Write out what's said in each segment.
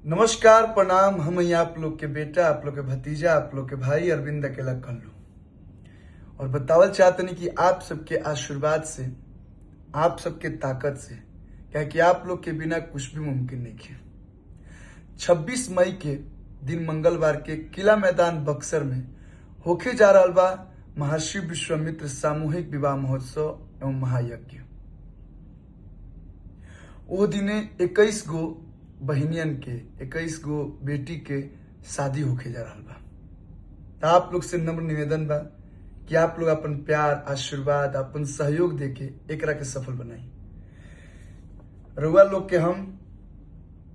नमस्कार, प्रणाम। हम ही आप लोग के बेटा, आप लोग के भतीजा, आप लोग के भाई अरविंद अकेला कल्लू और बतावल चाहतनी कि आप सबके आशीर्वाद से, आप सबके ताकत से, क्या कि आप लोग के बिना कुछ भी मुमकिन नहीं है। 26 मई के दिन मंगलवार के किला मैदान बक्सर में होके जा रहा बा महर्षि विश्वामित्र सामूहिक विवाह महोत्सव एवं महायज्ञ। वो दिने 21 गो बहिनियन के, 21 गो बेटी के शादी होके जा रहा बा। तो आप लोग से नम्र निवेदन बा कि आप लोग अपन प्यार, आशीर्वाद, अपन सहयोग देके एकरा के सफल बनाई। रउआ लोग के हम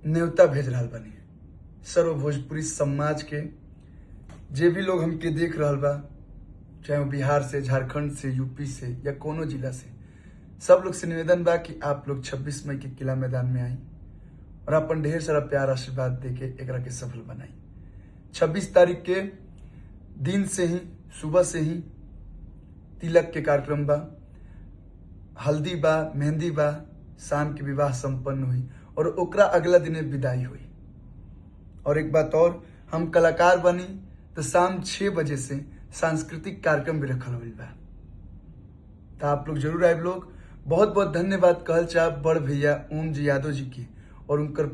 न्योता भेज रहा बानी। सर्व भोजपुरी समाज के जे भी लोग हमके देख रहा बा, चाहे वो बिहार से, झारखंड से, यूपी से या कोनो जिला से, सब लोग से निवेदन बा कि आप लोग 26 मई के किला मैदान में आई और अपन ढेर सारा प्यार आशीर्वाद देके एकरा के सफल बनाई। 26 तारीख के दिन से ही, सुबह से ही तिलक के कार्यक्रम बा, हल्दी बा, मेहंदी बा, शाम के विवाह संपन्न हुई और ओकरा अगला दिन विदाई हुई। और एक बात और, हम कलाकार बनी तो शाम 6 बजे से सांस्कृतिक कार्यक्रम भी रखल हुई बा। तो आप लोग जरूर आए। लोग बहुत बहुत धन्यवाद कहल चाह बड़ भैया ओम जी यादव जी की और उनकर